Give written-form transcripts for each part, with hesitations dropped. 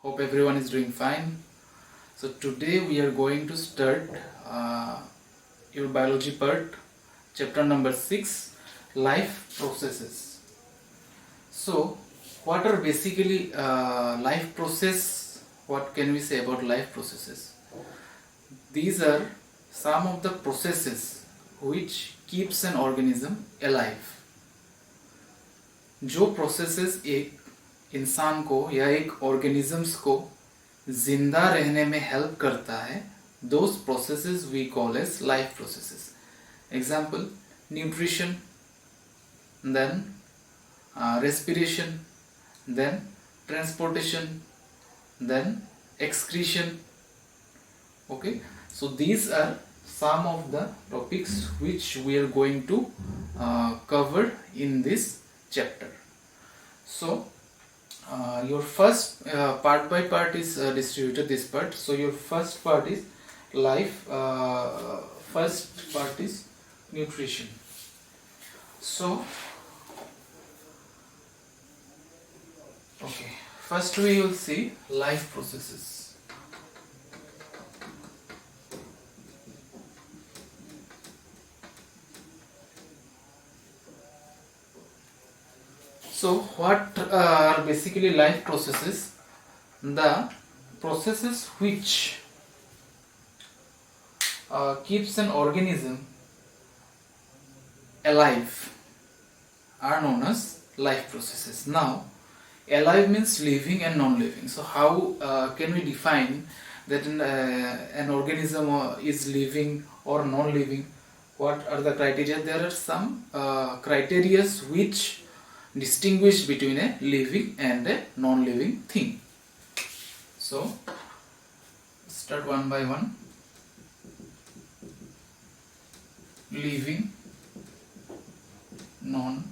Hope everyone is doing fine. So today we are going to start your biology part, chapter number 6, life processes. So what are basically life process? What can we say about life processes? These are some of the processes which keeps an organism alive. जो processes एक इंसान को या एक organisms को जिंदा रहने में हेल्प करता है, those processes we call as life processes. Example, nutrition, then respiration, then transportation, then excretion. Okay, so these are some of the topics which we are going to cover in this chapter. So your first part by part is distributed this part. So your first part is life, first part is nutrition. So okay, first we will see life processes. So what are basically life processes? The processes which keeps an organism alive are known as life processes. Now alive means living and non-living. So how can we define that an organism is living or non-living? What are the criteria? There are some criteria which distinguish between a living and a non-living thing. So start one by one. Living, non-living.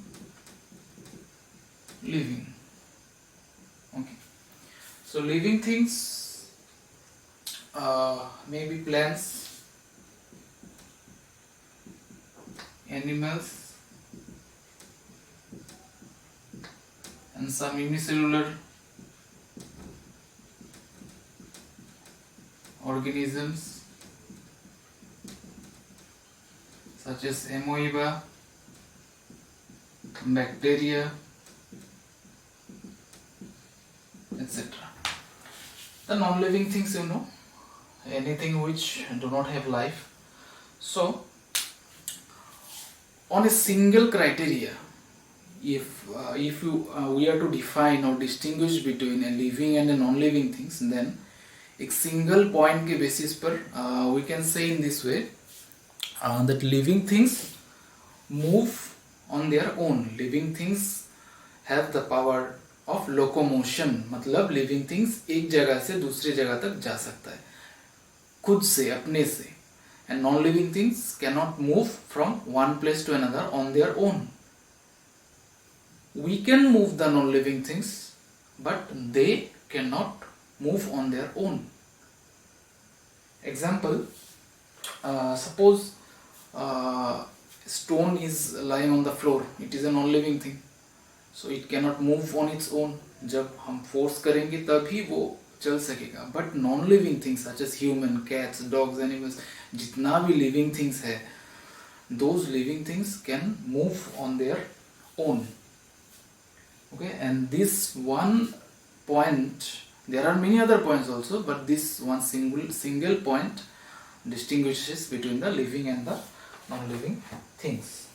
Okay, so living things maybe plants, animals, and some unicellular organisms such as amoeba, bacteria, etc. The non-living things, anything which do not have life. So on a single criteria, if we are to define or distinguish between a living and a non-living things, then एक single point के basis पर we can say in this way that living things move on their own. Living things have the power of locomotion. मतलब living things एक जगह से दूसरी जगह तक जा सकता है खुद से, अपने से. And non-living things cannot move from one place to another on their own. We can move the non-living things, but they cannot move on their own. Example, suppose stone is lying on the floor. It is a non-living thing, so it cannot move on its own. जब हम force करेंगे तभी वो चल सकेगा. But non-living things such as human, cats, dogs, animals, जितना भी living things है, those living things can move on their own. Okay, and this one point, there are many other points also, but this one single point distinguishes between the living and the non-living things.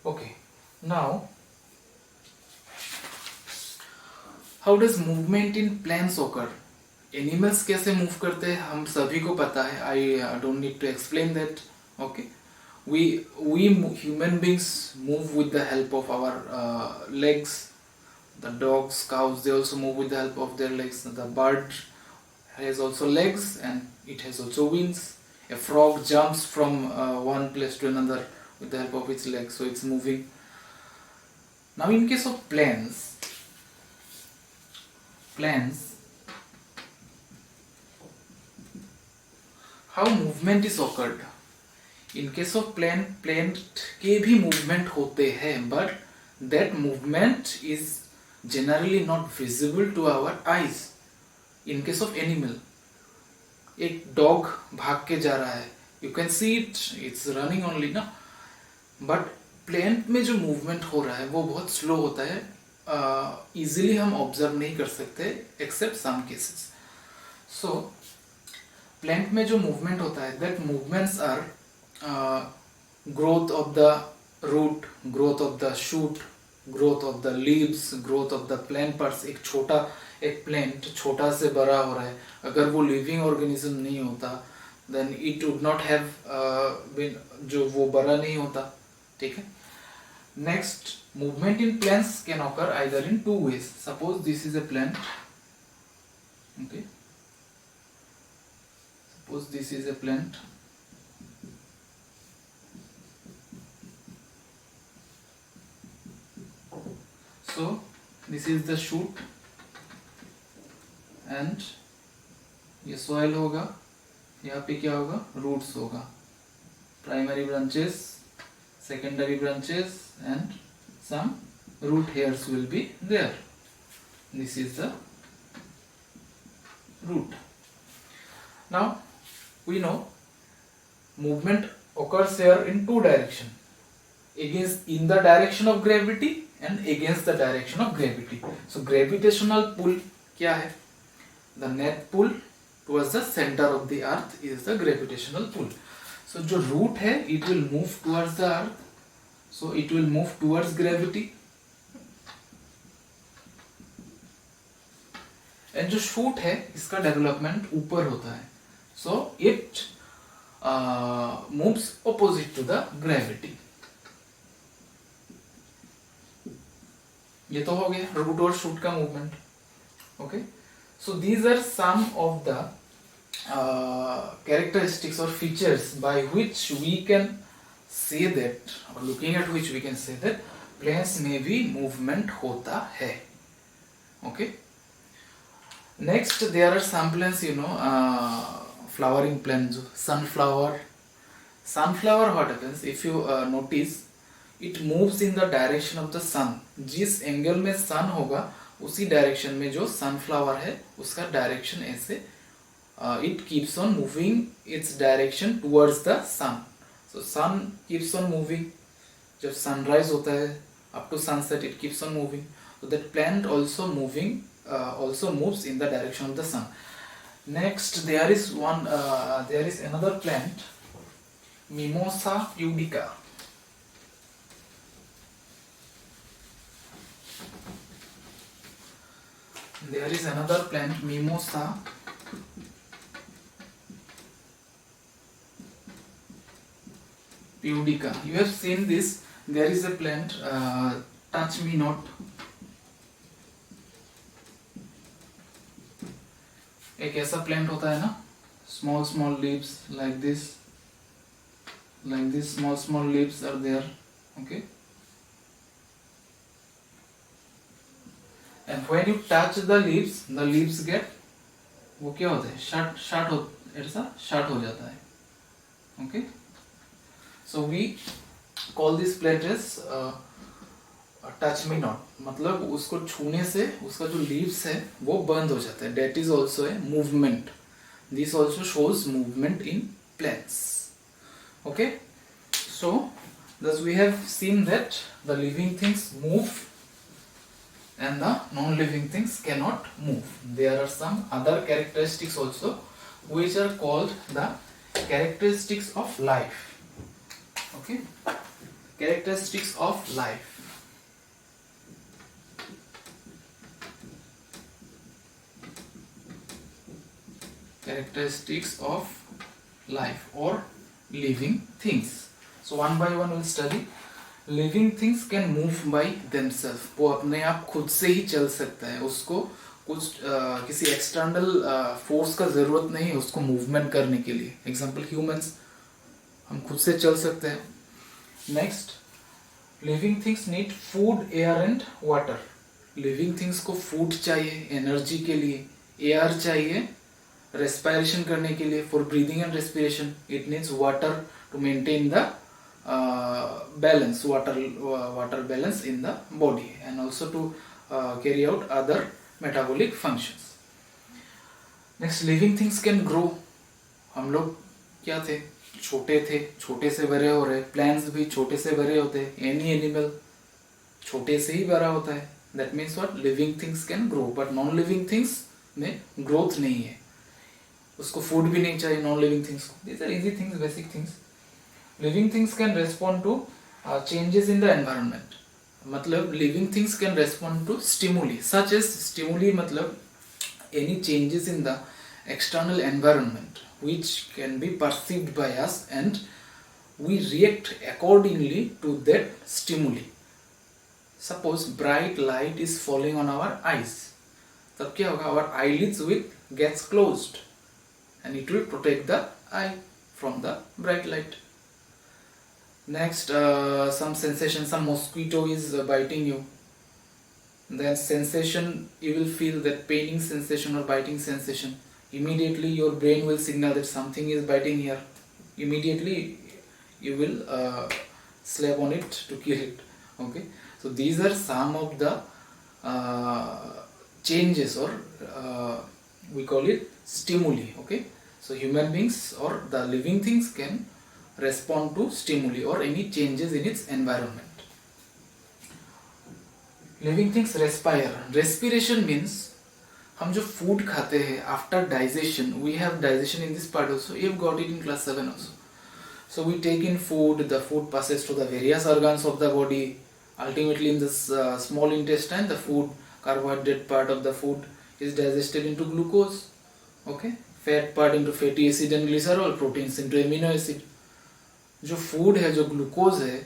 Okay, now how does movement in plants occur? Animals कैसे move करते हैं हम सभी को पता है. I don't need to explain that. Okay, we human beings move with the help of our legs. The dogs, cows, they also move with the help of their legs. The bird has also legs and it has also wings. A frog jumps from one place to another with the help of its legs, so it's moving. Now in case of plants, how movement is occurred? In case of plant के भी movement होते हैं, but that movement is generally not visible to our eyes. In case of animal, एक dog भाग के जा रहा है, you can see it, it's running only ना, बट प्लेंट में जो मूवमेंट हो रहा है वो बहुत स्लो होता है, इजीली हम ऑब्जर्व नहीं कर सकते except some cases. So plant में जो मूवमेंट होता है, that movements are growth of the root, growth of the shoot, growth of the leaves, growth of the plant parts. एक प्लांट छोटा से बड़ा हो रहा है, अगर वो लिविंग ऑर्गेनिज्म नहीं होता then it would not have been, जो वो बड़ा नहीं होता. ठीक है. Next, movement in plants can occur either in two ways. Suppose this is a plant, okay, suppose this is a plant, so this is the shoot and ये soil होगा, यहाँ पे क्या होगा, roots होगा, primary branches, secondary branches and some root hairs will be there. This is the root. Now we know movement occurs here in two directions, against, in the direction of gravity and against the direction of gravity. So gravitational pull क्या है, the net pull towards the center of the earth is the gravitational pull. So जो root है it will move towards the earth, so it will move towards gravity, and जो shoot है इसका development ऊपर होता है, so it moves opposite to the gravity. ये तो हो गया रूट और शूट का movement. Okay, so these are some of the characteristics or features by which we can say that, or looking at which we can say that plants में भी movement होता है. Okay. Next, there are some plants, you know, flowering plants, sunflower. Sunflower, what happens if you notice, it moves in the direction of the sun. जिस angle में sun होगा उसी direction में जो sunflower है उसका डायरेक्शन ऐसे, it keeps on moving its direction towards the sun. So sun keeps on moving. जब sunrise होता है up to sunset it keeps on moving. So that plant also moving, also moves in the direction of the sun. Next, there is another plant, Mimosa pudica. There is another plant, Mimosa pudica. You have seen this. There is a plant, touch me not. एक ऐसा plant होता है ना, small leaves like this, small leaves are there. Okay, and when you touch the leaves get, वो क्या होता है, short हो जाता है. Okay, so we call this plant as touch me not, मतलब उसको छूने से उसका जो लीव्स है वो बंद हो जाता है. That is also a movement. This also shows movement in plants. Okay, so thus we have seen that the living things move and the non-living things cannot move. There are some other characteristics also which are called the characteristics of life. Okay, characteristics of life. Characteristics of life or living things. So one by one we'll study. Living things can move by themselves. वो अपने आप खुद से ही चल सकता है, उसको कुछ किसी एक्सटर्नल फोर्स का जरूरत नहीं है उसको मूवमेंट करने के लिए. एग्जाम्पल ह्यूमंस, हम खुद से चल सकते हैं. Next, living things need food, air and water. Living things को फूड चाहिए एनर्जी के लिए, एयर चाहिए respiration करने के लिए, for breathing and respiration it needs water to maintain the balance, water balance in the body, and also to carry out other metabolic functions. Next, living things can grow. हम लोग क्या थे, छोटे थे, छोटे से बड़े हो रहे. प्लांट्स भी छोटे से बड़े होते हैं. एनी एनिमल छोटे से ही बड़ा होता है. That means what, living things can grow, but non living things में ग्रोथ नहीं है. उसको फूड भी नहीं चाहिए नॉन लिविंग थिंग्स को. These are easy things, basic things. Living things can respond to changes in the environment. मतलब living things can respond to stimuli, such as stimuli मतलब any changes in the external environment which can be perceived by us, and we react accordingly to that stimuli. Suppose bright light is falling on our eyes, तब क्या होगा, our eyelids will gets closed and it will protect the eye from the bright light. Next, some sensation, some mosquito is biting you. That sensation, you will feel that paining sensation or biting sensation. Immediately your brain will signal that something is biting here. Immediately you will slap on it to kill it. Okay, so these are some of the changes, or we call it stimuli. Okay, so human beings or the living things can respond to stimuli or any changes in its environment. Living things respire. Respiration means हम जो food खाते हैं after digestion, we have digestion in this part also, you have got it in class 7 also. So we take in food, the food passes to the various organs of the body. Ultimately in this small intestine, the food, carbohydrate part of the food is digested into glucose. Okay, fat part into fatty acid and glycerol, proteins into amino acid. जो food है, जो glucose है,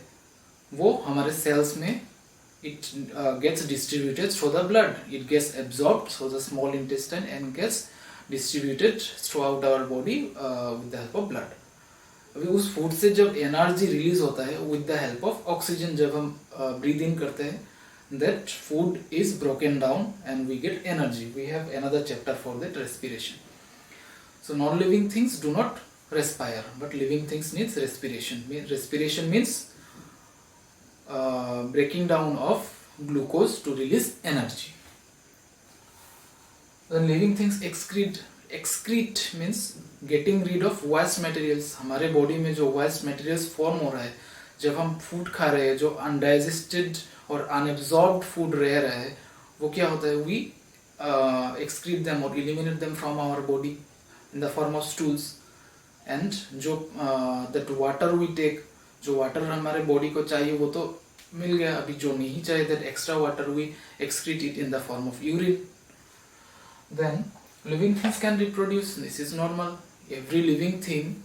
वो हमारे sales में it gets distributed through the blood. It gets absorbed through the small intestine and gets distributed throughout our body with the help of blood. अभी उस food से जब एनर्जी रिलीज होता है with the help of oxygen, जब हम breathe in करते हैं, that food is broken down and we get energy. We have another chapter for that, respiration. So non-living things do not respire, but living things needs respiration. Respiration means breaking down of glucose to release energy. Then living things excrete. Excrete means getting rid of waste materials. हमारे body में जो waste materials form हो रहा है जब हम food खा रहे हैं, जो अनडाइजेस्टेड और अनएब्जॉर्ब्ड फूड रह रहा है, वो क्या होता है, we excrete them or eliminate them from our body in the form of stools. And जो that water we take, जो वाटर हमारे बॉडी को चाहिए वो तो मिल गया. अभी जो नहीं चाहिए, that extra water we excrete it in the form of urine. Then living things can reproduce. This is normal. Every living thing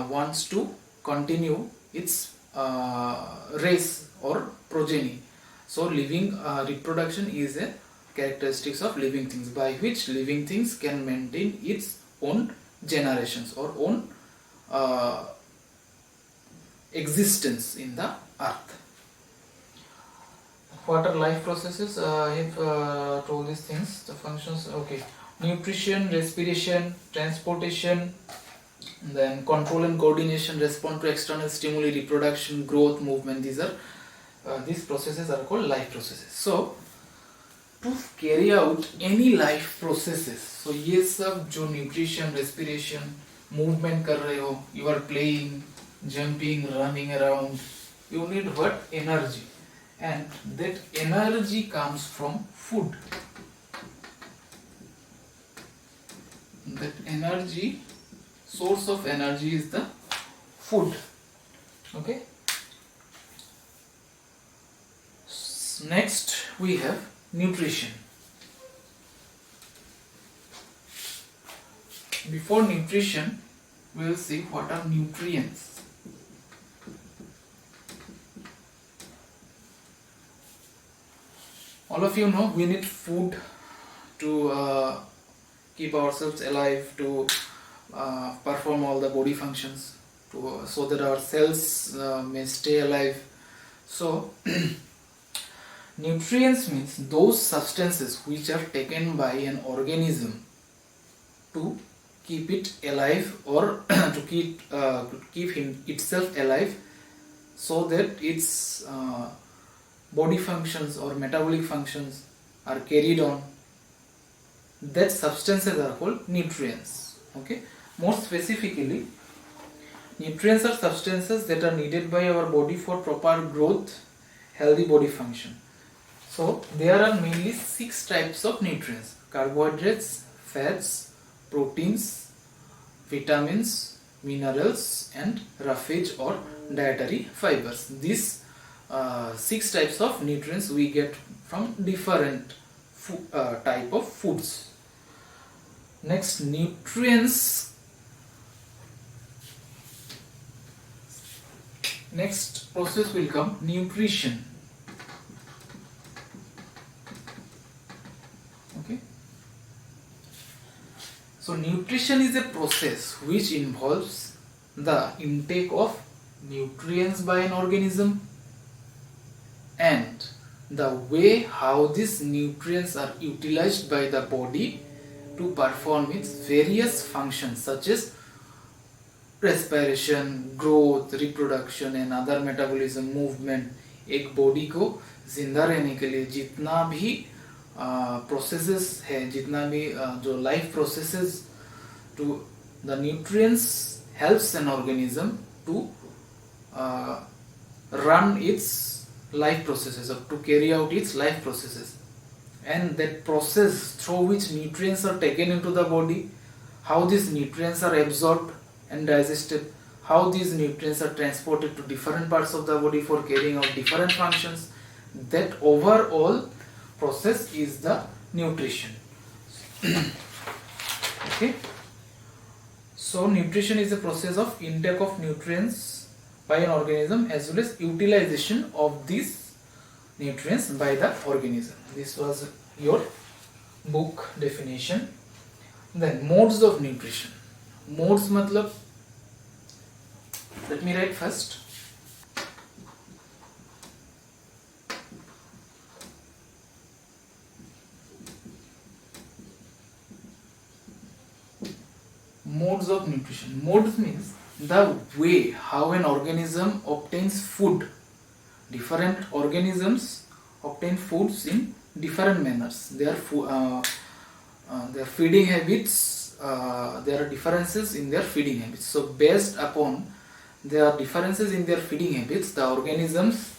wants to continue its race or progeny. So living reproduction is a characteristics of living things, by which living things can maintain its own generations or own existence in the earth. What are life processes? I have told these things, the functions. Okay, nutrition, respiration, transportation, then control and coordination, respond to external stimuli, reproduction, growth, movement. These processes are called life processes. So to carry out any life processes, so ये सब जो nutrition, respiration, movement कर रहे हो, you are playing, jumping, running around, you need what? Energy. And that energy comes from food. That energy, source of energy is the food. Okay. Next we have nutrition. Before nutrition, we will see what are nutrients. All of you know we need food to keep ourselves alive, to perform all the body functions, so that our cells may stay alive. So nutrients means those substances which are taken by an organism to keep it alive, or to keep itself alive, so that its body functions or metabolic functions are carried on, that substances are called nutrients. Okay, more specifically, nutrients are substances that are needed by our body for proper growth, healthy body function. So there are mainly 6 types of nutrients: carbohydrates, fats, proteins, vitamins, minerals, and roughage or dietary fibers. These 6 types of nutrients we get from different type of foods. Next, nutrients. Next process will come nutrition. Okay. So nutrition is a process which involves the intake of nutrients by an organism and the way how these nutrients are utilized by the body to perform its various functions such as respiration, growth, reproduction and other metabolism, movement. एक body को जिंदा रहने के लिए जितना भी processes है, जितना भी जो life processes to the nutrients helps an organism to run its life processes or to carry out its life processes, and that process through which nutrients are taken into the body, how these nutrients are absorbed and digested, how these nutrients are transported to different parts of the body for carrying out different functions, that overall process is the nutrition. Okay, so nutrition is a process of intake of nutrients by an organism as well as utilization of these nutrients by the organism. This was your book definition. Then modes of nutrition. Modes matlab, let me write first. Modes of nutrition. Modes means the way how an organism obtains food. Different organisms obtain foods in different manners. Their feeding habits, there are differences in their feeding habits. So based upon there are differences in their feeding habits, the organisms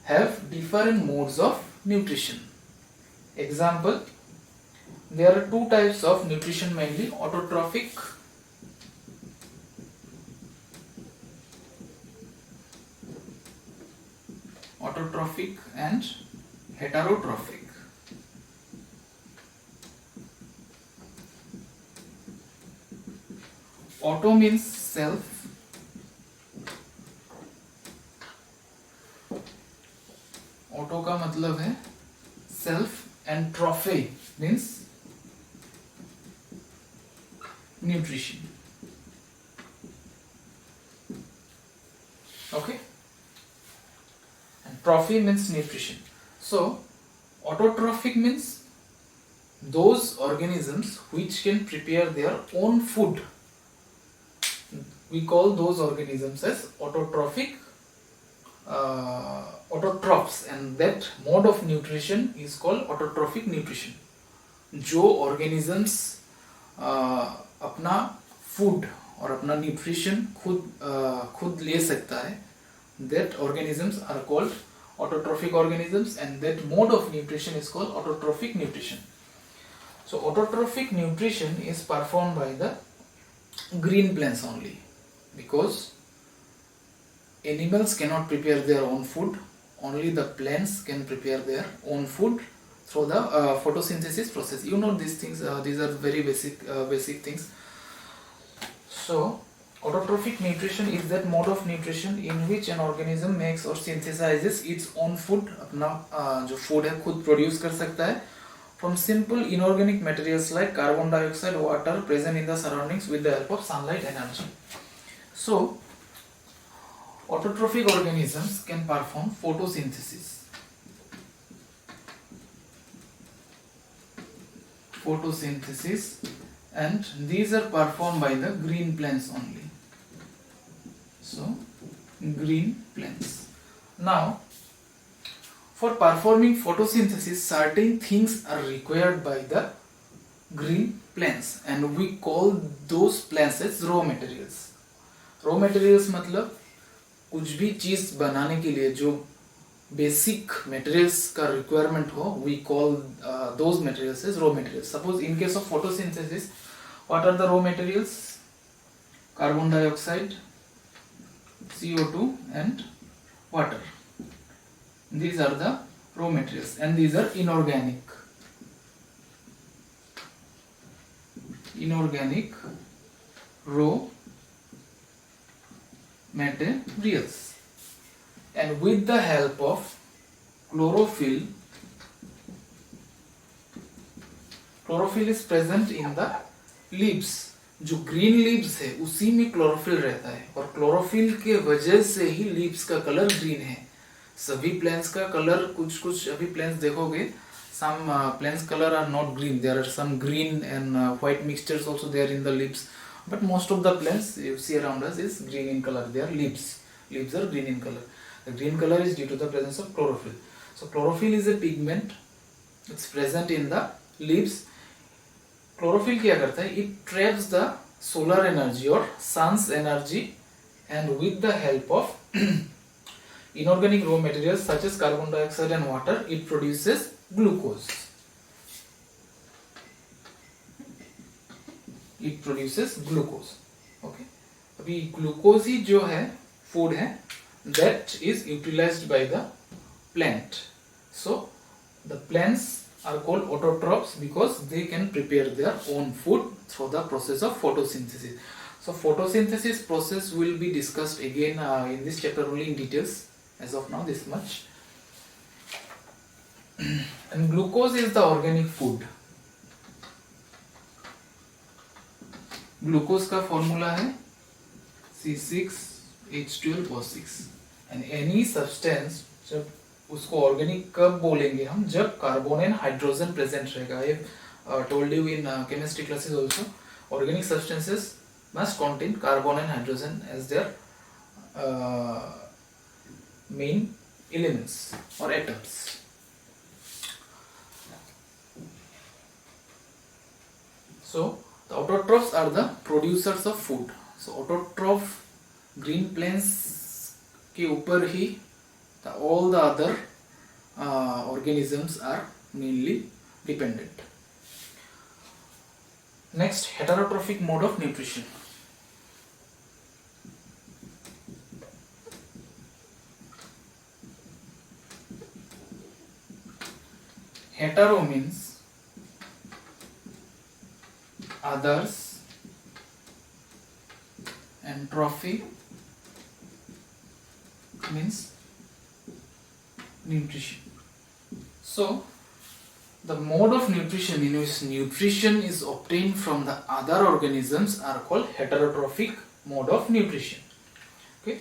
have different modes of nutrition. Example, there are 2 types of nutrition mainly: autotrophic and heterotrophic. Auto means self, auto का मतलब है self, and trophy means nutrition. Okay, and trophy means nutrition. So autotrophic means those organisms which can prepare their own food. We call those organisms as autotrophic, autotrophs, and that mode of nutrition is called autotrophic nutrition. जो organisms अपना food और अपना nutrition खुद ले सकता है, that organisms are called autotrophic organisms, and that mode of nutrition is called autotrophic nutrition. So autotrophic nutrition is performed by the green plants only, because animals cannot prepare their own food. Only the plants can prepare their own food through the photosynthesis process. You know these things, these are very basic things. So autotrophic nutrition is that mode of nutrition in which an organism makes or synthesizes its own food. अपना जो food है खुद produce कर सकता है from simple inorganic materials like carbon dioxide, water present in the surroundings with the help of sunlight energy. So autotrophic organisms can perform photosynthesis. And these are performed by the green plants only. So green plants. Now For performing photosynthesis, certain things are required by the green plants and we call those plants as raw materials. Raw materials मतलब कुछ भी चीज बनाने के लिए जो basic materials का requirement हो, we call those materials as raw materials. Suppose in case of photosynthesis, what are the raw materials? Carbon dioxide, CO2 and water. These are the raw materials and these are inorganic raw materials. And with the help of chlorophyll is present in the leaves. जो green leaves है उसी में chlorophyll रहता है और chlorophyll के वजह से ही लीव्स का कलर ग्रीन है. सभी प्लांट्स का कलर कुछ अभी प्लांट्स देखोगे, some plants color are not green, there are some green and white mixtures also there in the leaves, but most of the plants you see around us is green in color. Their leaves are green in color. The green color is due to the presence of chlorophyll. So chlorophyll is a pigment, it's present in the leaves. Chlorophyll क्या करता है? It traps the solar energy or sun's energy and with the help of inorganic raw materials such as carbon dioxide and water, it produces glucose. Okay. अभी glucose ही जो है food है, that is utilized by the plant. So the plants are called autotrophs because they can prepare their own food through the process of photosynthesis. So photosynthesis process will be discussed again in this chapter only in details. As of now, this much. And glucose is the organic food. Glucose का formula है C6H12O6. and any substance, जब उसको organic कब बोलेंगे हम? जब carbon and hydrogen present रहेगा. I told you in chemistry classes also, organic substances must contain carbon and hydrogen as their main elements or atoms. So the autotrophs are the producers of food. So autotroph green plants के ऊपर ही all the other organisms are mainly dependent. Next, heterotrophic mode of nutrition. Hetero means others and trophy means nutrition. So the mode of nutrition in which nutrition is obtained from the other organisms are called heterotrophic mode of nutrition. Okay.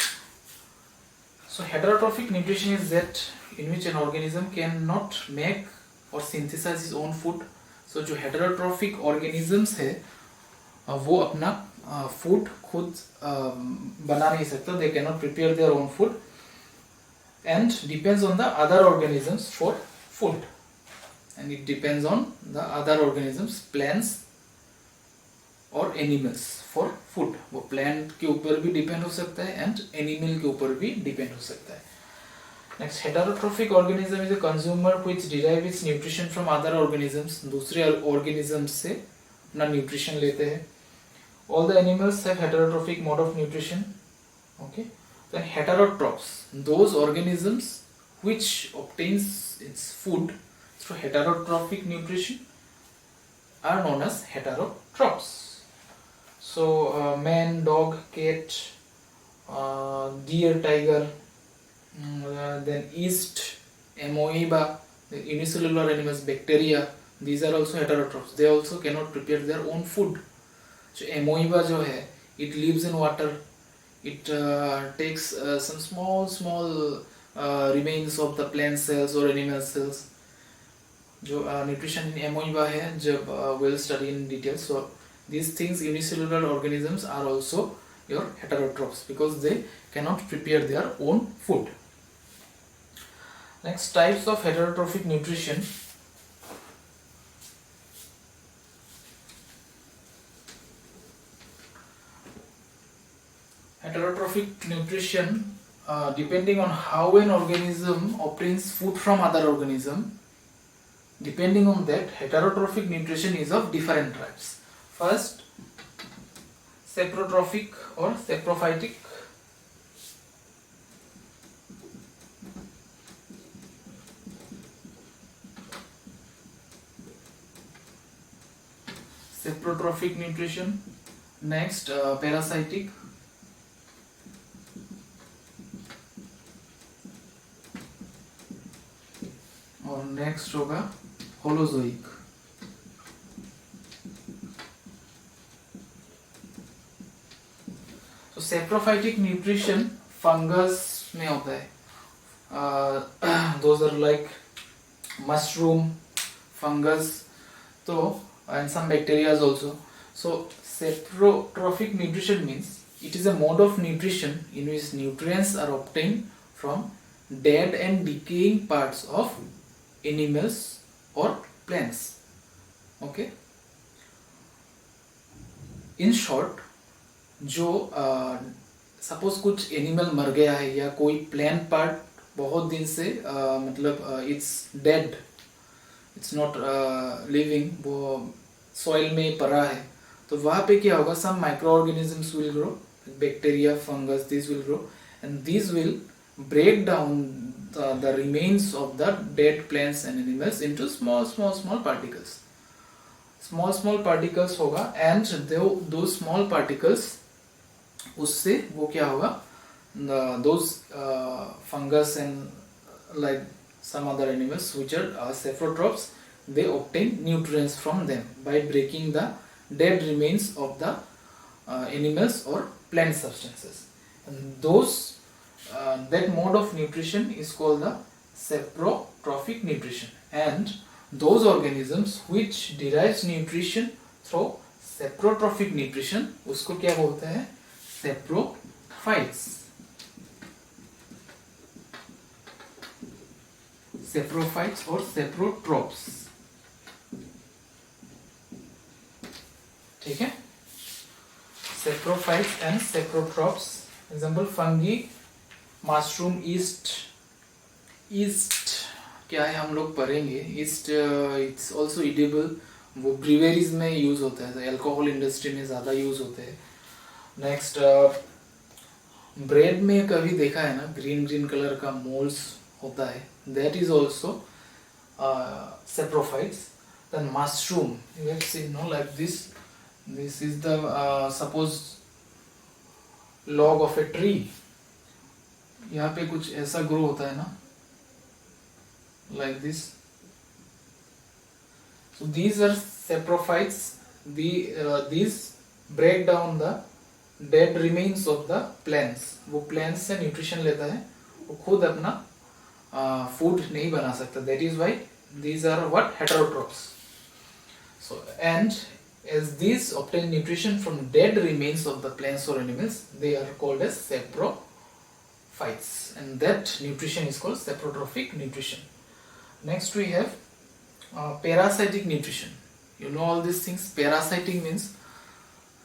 So heterotrophic nutrition is that in which an organism cannot make or synthesize his own food. So जो heterotrophic organisms है वो अपना food खुद बना नहीं सकता. They cannot prepare their own food and depends on the other organisms for food. And it depends on the other organisms, plants or animals for food. वो plant के ऊपर भी depend हो सकता है and animal के ऊपर भी depend हो सकता है. Next, heterotrophic organism is a consumer which derive its nutrition from other organisms. दूसरे organisms से अपना nutrition लेते हैं. All the animals have heterotrophic mode of nutrition. Okay. Then heterotrophs, those organisms which obtains its food through heterotrophic nutrition are known as heterotrophs. So man, dog, cat, deer, tiger, then yeast, amoeba, the unicellular animals, bacteria, these are also heterotrophs. They also cannot prepare their own food. So amoeba जो है, it lives in water. It takes some small remains of the plant cells or animal cells. जो nutrition in amoeba है, जब we'll study in detail. So these things, unicellular organisms are also your heterotrophs because they cannot prepare their own food. Next, types of heterotrophic nutrition. Heterotrophic nutrition, depending on how an organism obtains food from other organism, depending on that, heterotrophic nutrition is of different types. First, saprotrophic or saprophytic. Saprotrophic nutrition. Next, parasitic. और next होगा holozoic. तो saprophytic nutrition fungus में होता है. Those are like mushroom, fungus, तो and some bacteria also. So saprotrophic nutrition means it is a mode of nutrition in which nutrients are obtained from dead and decaying parts of animals or plants. Okay, in short, जो suppose कुछ animal मर गया है या कोई plant part बहुत दिन से मतलब it's dead, it's not living, वो सॉइल में पड़ा है, तो वहाँ पे क्या होगा, some micro organisms will grow, bacteria, fungus, this will grow and this will break down the remains of the dead plants and animals into small particles. Small particles होगा and those small particles, उससे वो क्या होगा, those fungus and like some other animals which are saprotrophs, they obtain nutrients from them by breaking the dead remains of the animals or plant substances, and those that mode of nutrition is called the saprotrophic nutrition. And those organisms which derives nutrition through saprotrophic nutrition, उसको क्या बोलते हैं, saprophytes. Saprophytes or saprotrophs. ठीक है, saprophytes and saprotrophs. Example, fungi, mushroom, east क्या है हम लोग पढ़ेंगे. ईस्ट इट्स ऑल्सो इडेबल, वो ब्रीवेरीज में यूज होता है, अल्कोहल इंडस्ट्री में ज़्यादा यूज होते हैं. नेक्स्ट, ब्रेड में कभी देखा है ना, ग्रीन कलर का मोल्स होता है, that is also saprophytes. Then mushroom, you have seen no, like this is the suppose log of a tree, यहाँ पे कुछ ऐसा ग्रो होता है ना, like this. So these are saprophytes. These break down the dead remains of the plants. वो plants से nutrition लेता है, वो खुद अपना food नहीं बना सकता. That is why these are what, heterotrophs. So and as these obtain nutrition from dead remains of the plants or animals, they are called as saprophytes, and that nutrition is called saprotrophic nutrition. Next we have parasitic nutrition. You know all these things. Parasitic means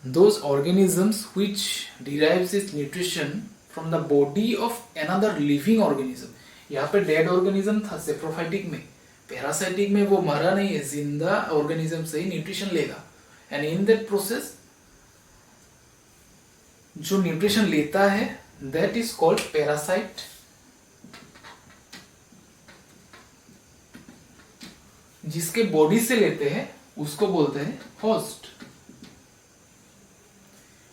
those organisms which derives its nutrition from the body of another living organism. यहाँ पे dead organism था saprophytic में, parasitic में वो मरा नहीं है, जिंदा organism से ही nutrition लेगा, and in that process जो nutrition लेता है, that is called parasite. जिसके बॉडी से लेते हैं उसको बोलते हैं होस्ट.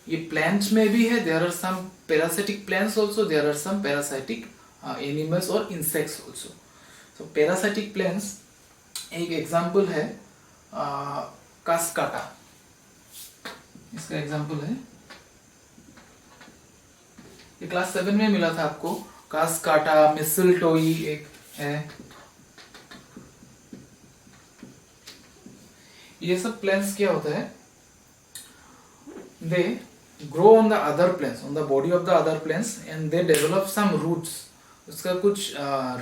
ये प्लांट्स में भी है, there are some parasitic plants also, there are some parasitic animals और insects also. So parasitic plants, एक एग्जांपल है कास्काटा, इसका एग्जांपल है, ये क्लास 7 में मिला था आपको. कास्काटा, मिसलटोई एक है, ये सब प्लांट्स क्या होता है, they grow on the other plants, on the body of the other plants, and they develop some roots. उसका कुछ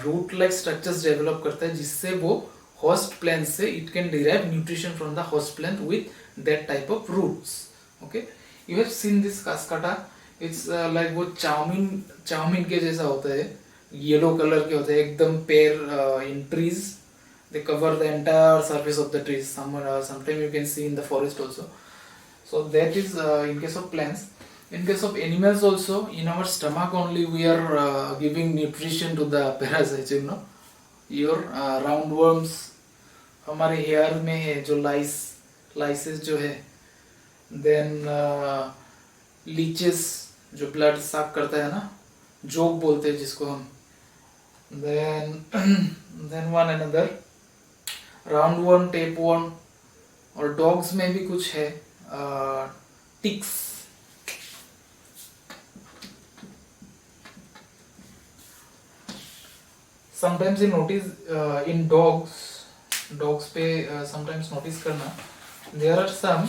रूट लाइक स्ट्रक्चर्स डेवलप करता है जिससे वो होस्ट प्लांट से it can derive nutrition from the host plant with that type of roots. Okay, you have seen this Cuscuta. It's like वो chowmein के जैसा होता है, येलो कलर के होते हैं एकदम pair in trees. They cover the entire surface of the trees. Sometimes you can see in the forest also. So that is in case of plants. In case of animals also, in our stomach only we are giving nutrition to the parasites. You know, your roundworms हमारे hair में है जो lysis जो है. Then leches जो blood साफ करता है ना, जोक बोलते हैं जिसको हम. Then one another roundworm, tapeworm, और डॉग्स में भी कुछ है ticks. Sometimes you notice in dogs पे समटाइम्स नोटिस करना, there are some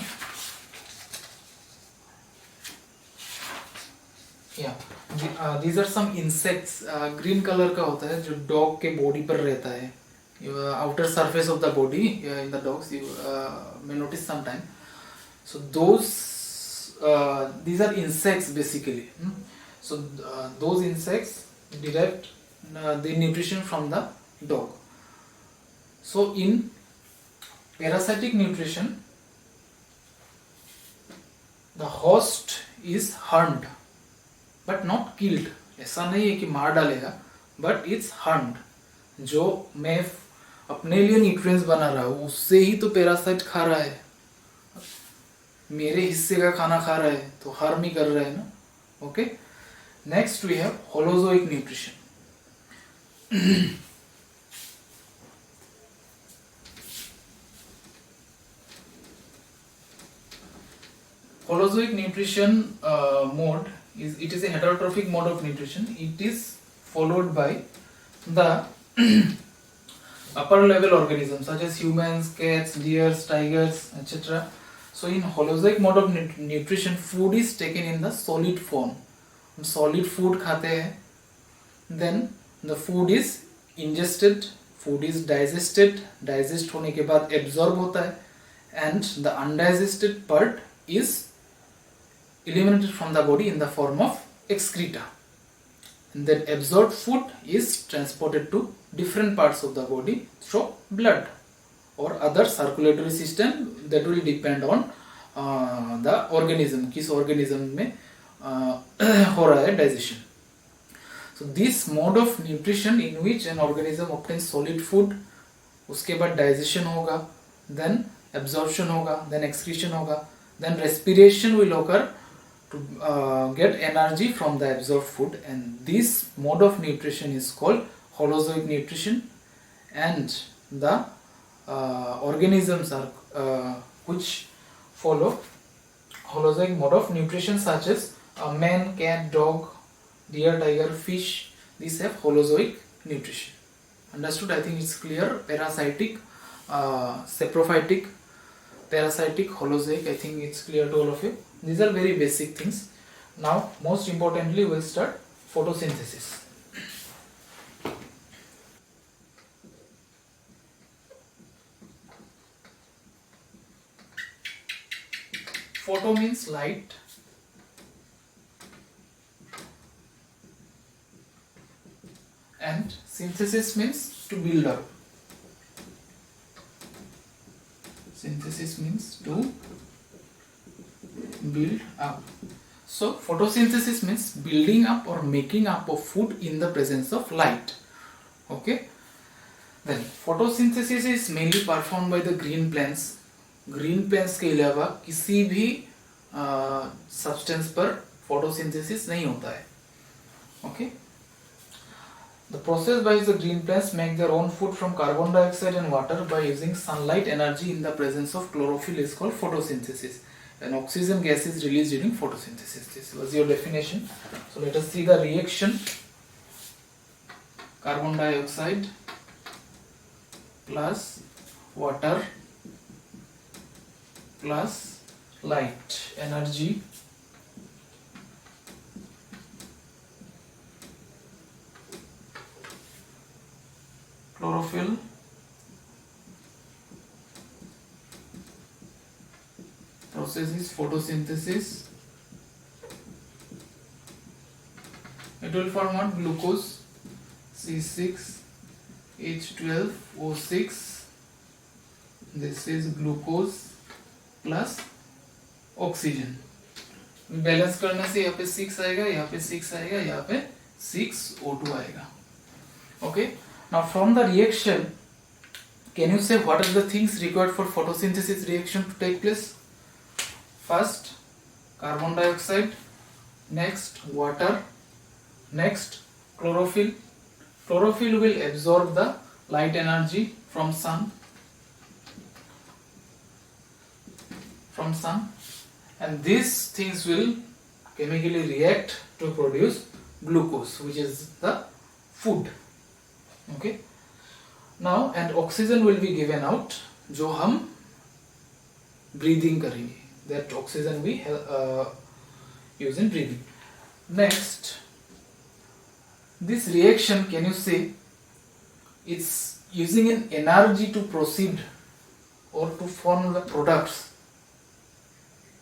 these are some insects. Green colour का होता है जो डॉग के बॉडी पर रहता है. Outer surface of the body in the dogs, you may notice sometime. So these are insects basically. So those insects derive the nutrition from the dog. So in parasitic nutrition, the host is harmed but not killed. ऐसा नहीं है कि मार डालेगा, but it's harmed. जो मैं अपने लिए न्यूट्रिएंट्स बना रहा हूँ उससे ही तो पैरासाइट खा रहा है, मेरे हिस्से का खाना खा रहा है तो हार्म ही कर रहा है ना. Okay, next we have holozoic nutrition. Holozoic nutrition mode is a heterotrophic mode of nutrition. It is followed by the upper level organisms such as humans, cats, deers, tigers, etc. So in holozoic mode of nutrition, food is taken in the solid form. हम solid food खाते हैं, then the food is ingested, food is digested, digest होने के बाद absorb होता है, and the undigested part is eliminated from the body in the form of excreta. And then absorbed food is transported to different parts of the body through blood or other circulatory system. That will depend on the organism, किस organism में हो रहा है digestion. So this mode of nutrition in which an organism obtains solid food, उसके बाद digestion होगा, then absorption होगा, then excretion होगा, then respiration will occur to get energy from the absorbed food, and this mode of nutrition is called holozoic nutrition. And the organisms are which follow holozoic mode of nutrition such as man, cat, dog, deer, tiger, fish, these have holozoic nutrition. Understood? I think it's clear. Parasitic, saprophytic, parasitic, holozoic, I think it's clear to all of you. These are very basic things. Now most importantly we'll start photosynthesis. Photo means light, and synthesis means to build up. Synthesis means to build up. So photosynthesis means building up or making up of food in the presence of light. Okay, then photosynthesis is mainly performed by the green plants. Green plants के अलावा किसी भी substance पर photosynthesis नहीं होता है. Okay, the process by the green plants make their own food from carbon dioxide and water by using sunlight energy in the presence of chlorophyll is called photosynthesis, and oxygen gas is released during photosynthesis. This was your definition. So let us see the reaction. Carbon dioxide plus water plus light energy chlorophyll, process is photosynthesis. It will form what? Glucose, C6H12O6. This is glucose plus oxygen. Balance करने से यहाँ पे 6 आएगा, यहाँ पे 6 आएगा, यहाँ पे 6O2 आएगा. Okay. Now from the reaction, can you say what are the things required for photosynthesis reaction to take place? First, carbon dioxide. Next, water. Next, chlorophyll. Chlorophyll will absorb the light energy from sun. And these things will chemically react to produce glucose, which is the food. Okay. Now, and oxygen will be given out, जो हम breathing करेंगे. That oxygen we use in breathing. Next, this reaction, can you say, it's using an energy to proceed or to form the products.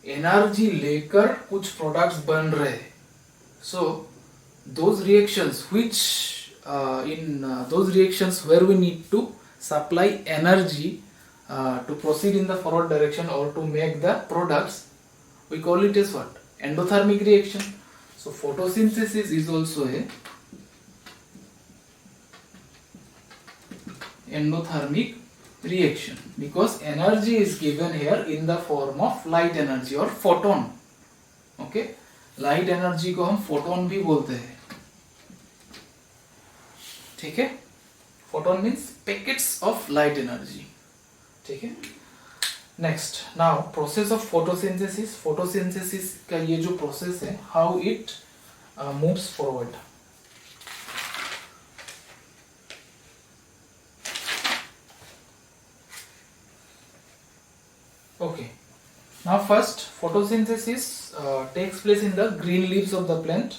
Energy लेकर कुछ products बन रहे. सो those reactions which in those reactions where we need to supply energy to proceed in the forward direction or to make the products, we call it as what? Endothermic reaction. So photosynthesis is also a endothermic reaction because energy is given here in the form of light energy or photon. Okay, light energy को हम photon भी बोलते हैं. ठीक है, photon means packets of light energy. ठीक है. Next, now process of photosynthesis. Photosynthesis का ये जो process है, how it moves forward. Okay. Now first, photosynthesis takes place in the green leaves of the plant.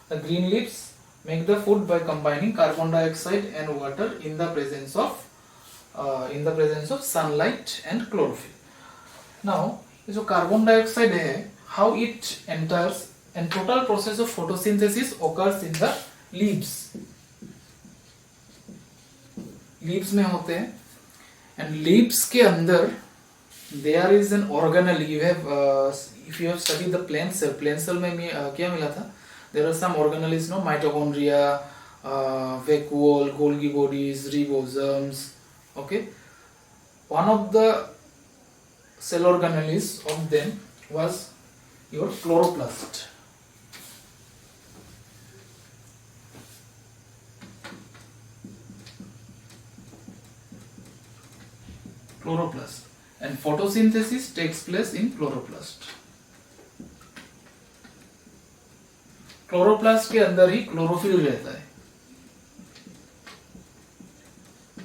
The green leaves make the food by combining carbon dioxide and water in the presence of sunlight and chlorophyll. Now, ये जो carbon dioxide है, how it enters and total process of photosynthesis occurs in the leaves. Leaves में होते हैं and leaves के अंदर there is an organelle. You have if you have studied the plant cell में क्या मिला था? There are some organelles, no, mitochondria, vacuole, Golgi bodies, ribosomes. Okay, one of the cell organelles of them was your chloroplast. Chloroplast, and photosynthesis takes place in chloroplast. Chloroplast के अंदर ही chlorophyll रहता है.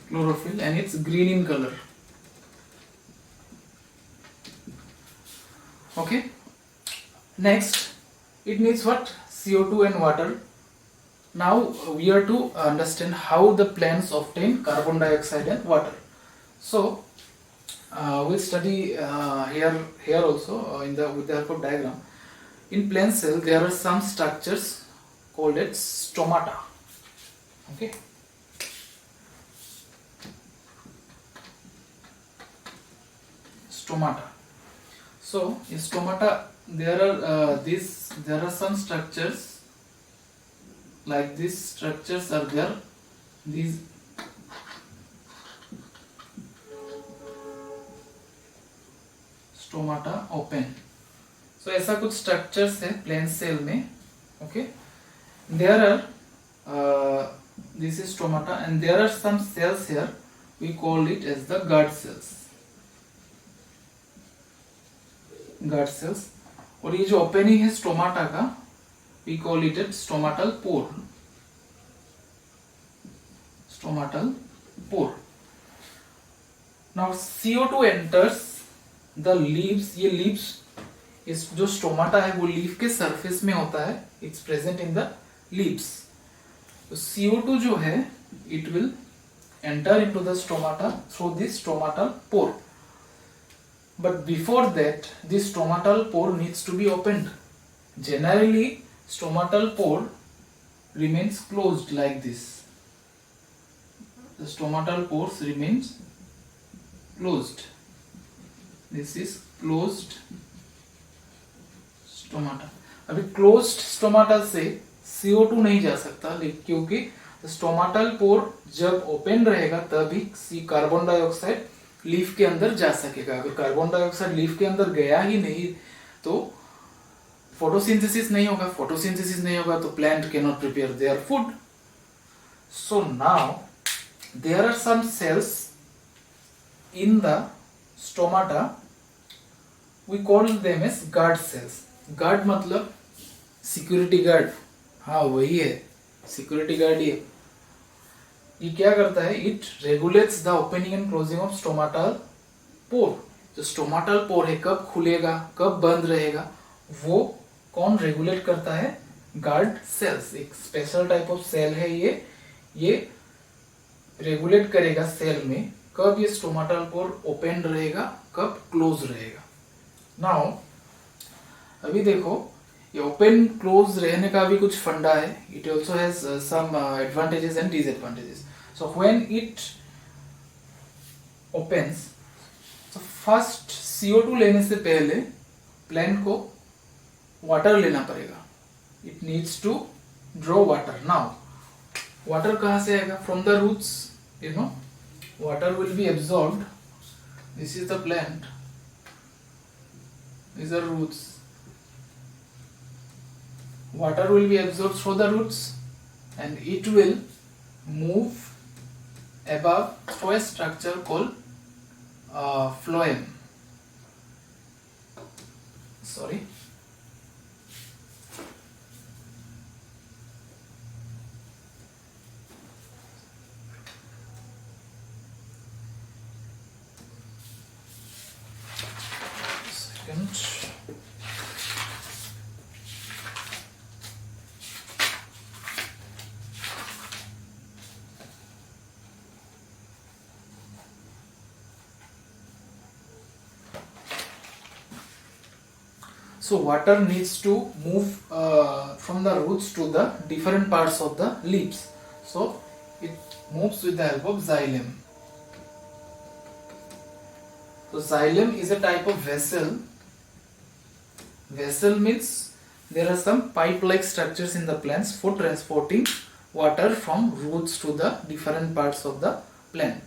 Chlorophyll and it's green in color. Okay. Next, it needs what? CO2 and water. Now we are to understand how the plants obtain carbon dioxide and water. So we'll study here also with the help of diagram. In plant cell there are some structures called as stomata. Okay. Stomata. So in stomata there are some structures like these structures are there. These stomata open. So ऐसा कुछ structures है plant cell में. Okay, there are this is stomata and there are some cells here. We call it as the guard cells. Guard cells. और ये जो opening है stomata का, we call it as stomatal pore. Stomatal pore. Now CO2 enters the leaves. ये leaves इस जो stomata है वो लीफ के सरफेस में होता है. It's present in the leaves. तो CO2 जो है it will enter into the stomata through this stomatal pore. But before that, this stomatal pore needs to be opened. Generally, stomatal pore remains closed like this. The stomatal pores remains closed. This is closed stomata. अभी closed stomata से CO2 नहीं जा सकता, क्योंकि stomatal पोर जब open रहेगा तभी carbon dioxide leaf के अंदर जा सकेगा. अगर कार्बन डाइऑक्साइड लीफ के अंदर गया ही नहीं तो फोटोसिंथेसिस नहीं होगा. फोटोसिंथेसिस नहीं होगा तो plant can not prepare their food. So now there are some cells in the stomata. We call them as guard cells. Guard मतलब सिक्योरिटी गार्ड. हाँ वही है, सिक्योरिटी गार्ड. ये क्या करता है? It regulates the opening and closing of stomatal pore. जो stomatal पोर है कब खुलेगा कब बंद रहेगा वो कौन रेगुलेट करता है? Guard cells. एक स्पेशल टाइप ऑफ सेल है ये रेगुलेट करेगा सेल में कब ये स्टोमाटल पोर ओपन रहेगा कब क्लोज रहेगा. नाउ अभी देखो ये ओपन क्लोज रहने का भी कुछ फंडा है. It also has some advantages and disadvantages. So when it opens, so first CO2 लेने से पहले प्लांट को वाटर लेना पड़ेगा. It needs to draw water. Now water कहाँ से आएगा? From the roots. You know water will be absorbed. This is the plant. These are roots. Water will be absorbed through the roots and it will move above through a structure called phloem. Sorry. Second. So water needs to move from the roots to the different parts of the leaves. So it moves with the help of xylem. So xylem is a type of vessel. Vessel means there are some pipe-like structures in the plants for transporting water from roots to the different parts of the plant.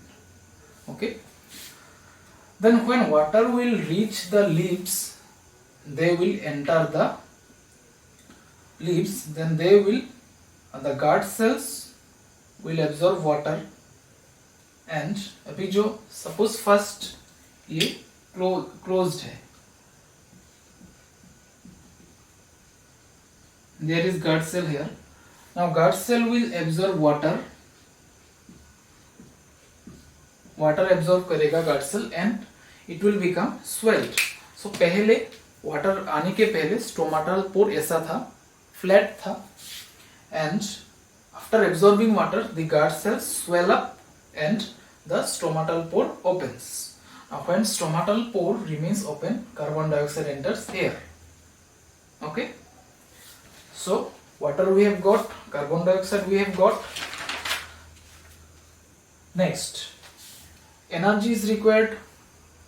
Okay. Then when water will reach the leaves, they will enter the leaves. Then they will, the guard cells will absorb water. And अभी जो suppose first ये closed है, there is guard cell here. Now guard cell will absorb water. Water absorb करेगा guard cell and it will become swelled. So पहले water आने के पहले stomatal पोर ऐसा था, फ्लैट था, and after absorbing water the guard cells swell up and the stomatal pore opens. Now when stomatal pore remains open, carbon dioxide enters air. Okay, so water we have got, carbon dioxide we have got. Next, energy is required.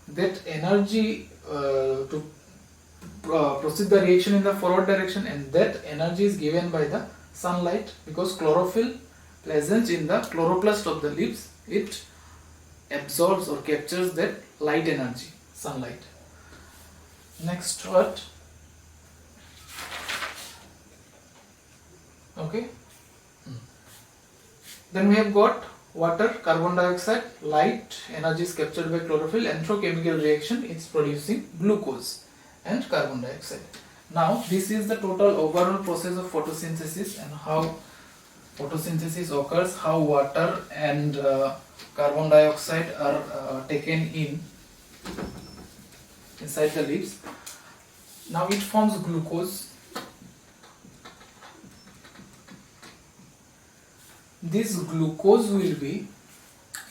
That energy to proceed the reaction in the forward direction, and that energy is given by the sunlight, because chlorophyll present in the chloroplast of the leaves, it absorbs or captures that light energy, sunlight. Next, what? Okay. Then we have got water, carbon dioxide, light energy is captured by chlorophyll, and through chemical reaction it's producing glucose and carbon dioxide. Now this is the total overall process of photosynthesis and how photosynthesis occurs, how water and carbon dioxide are taken inside the leaves. Now it forms glucose. This glucose will be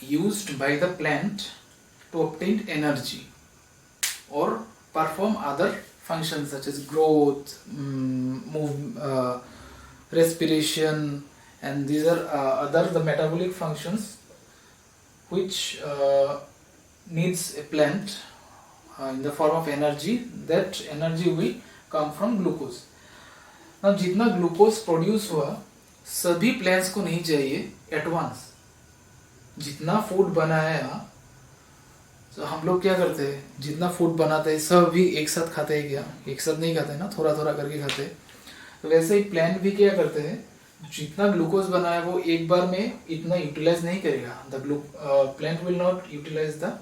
used by the plant to obtain energy or perform other functions such as growth, respiration, and these are other the metabolic functions which needs a plant in the form of energy. That energy will come from glucose. Now जितना glucose produce हुआ सभी plants को नहीं चाहिए advance. जितना food बनाया तो हम लोग क्या करते हैं, जितना फूड बनाते हैं सब भी एक साथ खाते हैं क्या? एक साथ नहीं खाते ना, थोड़ा थोड़ा करके खाते हैं. तो वैसे ही प्लांट भी क्या करते हैं, जितना ग्लूकोज बना है वो एक बार में इतना यूटिलाइज नहीं करेगा. The plant will not utilise the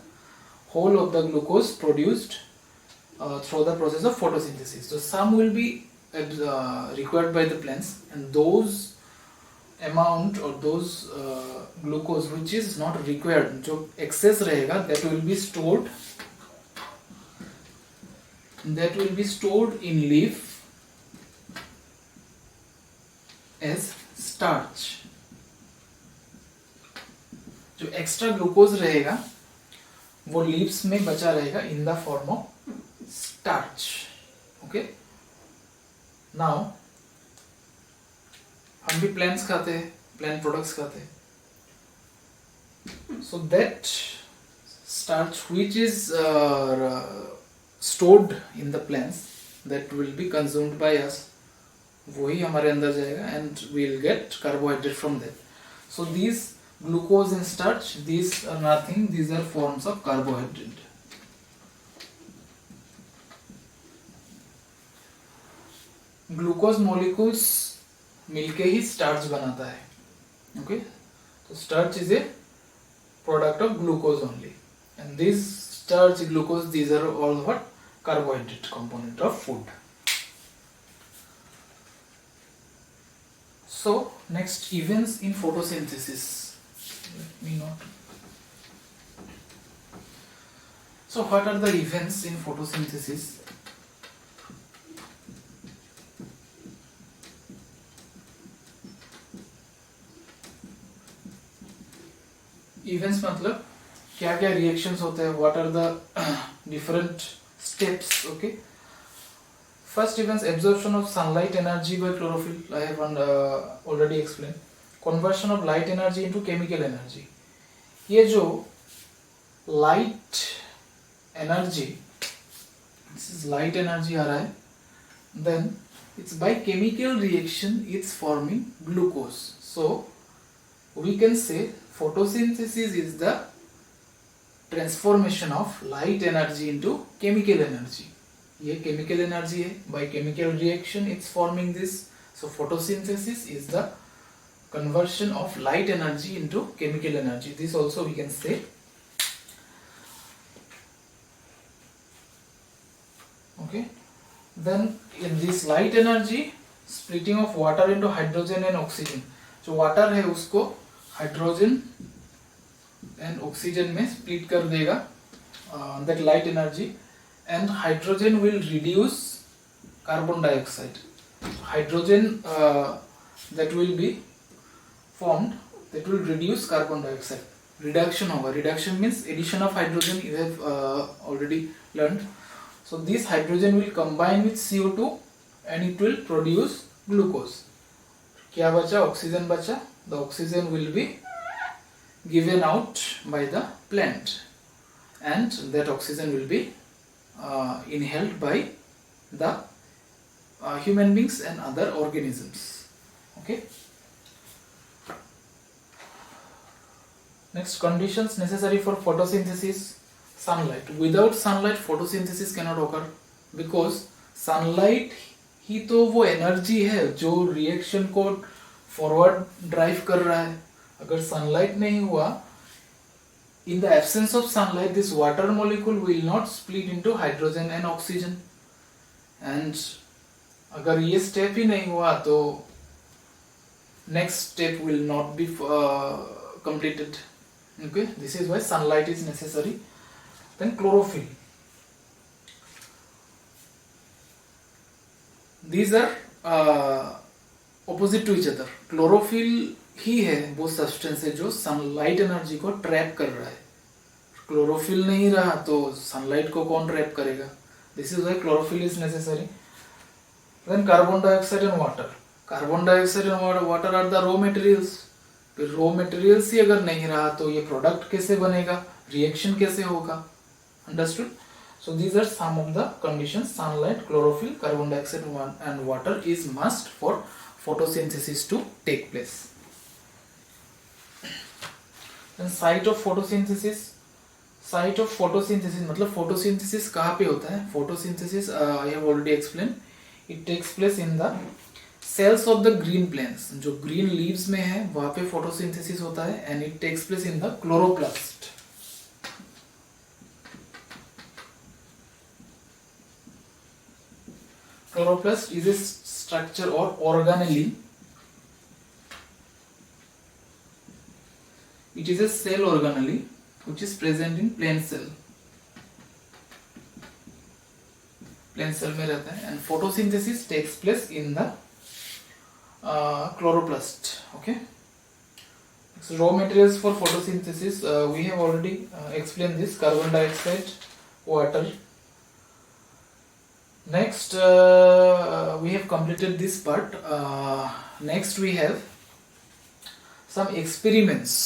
whole of the glucose produced through the process of photosynthesis. So some will be required by the plants, and those amount or those glucose which is not required, जो excess रहेगा, that will be stored in leaf as starch. जो extra glucose रहेगा वो leaves में बचा रहेगा in the form of starch. Okay, now हम भी प्लांट्स खाते हैं, प्लांट प्रोडक्ट्स खाते हैं. So that starch which is stored in the plants that will be consumed by us, वही हमारे अंदर जाएगा and we will get carbohydrate from that. So these glucose and starch, these are nothing, these are forms of carbohydrate. Glucose molecules मिलके ही starch बनाता है. Okay, so starch is a product of glucose only, and this starch, glucose, these are all what? Carbohydrate component of food. So next, events in photosynthesis. Let me note. So what are the events in photosynthesis? Events मतलब क्या क्या reactions होते हैं, what are the different steps. Okay, first events, absorption of sunlight energy by chlorophyll. I have already explained. Conversion of light energy into chemical energy. ये जो light energy, this is light energy आ रहा है, then it's by chemical reaction it's forming glucose. So we can say photosynthesis is the transformation of light energy into chemical energy. ये chemical energy है, by chemical reaction it's forming this. So photosynthesis is the conversion of light energy into chemical energy. This also we can say. Okay, then in this light energy, splitting of water into hydrogen and oxygen. जो water है उसको hydrogen and oxygen में split कर देगा, that light energy, and hydrogen will reduce carbon dioxide. Hydrogen that will be formed, that will reduce carbon dioxide. Reduction होगा, reduction means addition of hydrogen, you have already learned. So this hydrogen will combine with CO2 and it will produce glucose. क्या बचा? Oxygen बचा. The oxygen will be given out by the plant, and that oxygen will be inhaled by the human beings and other organisms. Okay. Next, conditions necessary for photosynthesis. Sunlight. Without sunlight photosynthesis cannot occur, because sunlight ही तो वो energy है जो reaction को forward drive कर रहा है. अगर sunlight नहीं हुआ, in the absence of sunlight this water molecule will not split into hydrogen and oxygen, and अगर ये स्टेप ही नहीं हुआ तो next step will not be completed. Okay, this is why sunlight is necessary. Then chlorophyll. These are opposite to each other. Chlorophyll ही है वो substance है जो sunlight energy को ट्रैप कर रहा है. क्लोरोफिल नहीं रहा तो सनलाइट को कौन ट्रैप करेगा? This is why chlorophyll is necessary. Then carbon dioxide and water. Carbon dioxide and water are the raw materials. फिर रॉ मटेरियल्स ही अगर नहीं रहा तो ये प्रोडक्ट कैसे बनेगा, रिएक्शन कैसे होगा? Understood? So these are some of the conditions. Sunlight, chlorophyll, carbon dioxide and water is must for photosynthesis to take place. Then site of photosynthesis. Site of photosynthesis मतलब photosynthesis कहाँ पे होता है? Photosynthesis I have already explained. It takes place in the cells of the green plants. जो green leaves में है वहाँ पे photosynthesis होता है and it takes place in the chloroplast. Chloroplast is a structure or organelle. It is a cell organelle which is present in plant cell. Plant cell में रहता है and photosynthesis takes place in the chloroplast. Okay. So raw materials for photosynthesis we have already explained this: carbon dioxide, water. Next we have completed this part. Next we have some experiments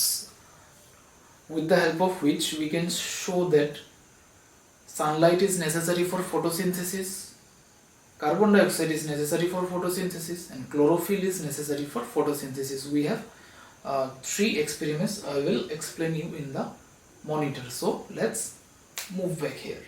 with the help of which we can show that sunlight is necessary for photosynthesis, carbon dioxide is necessary for photosynthesis, and chlorophyll is necessary for photosynthesis. We have 3 experiments. I will explain you in the monitor. So let's move back here.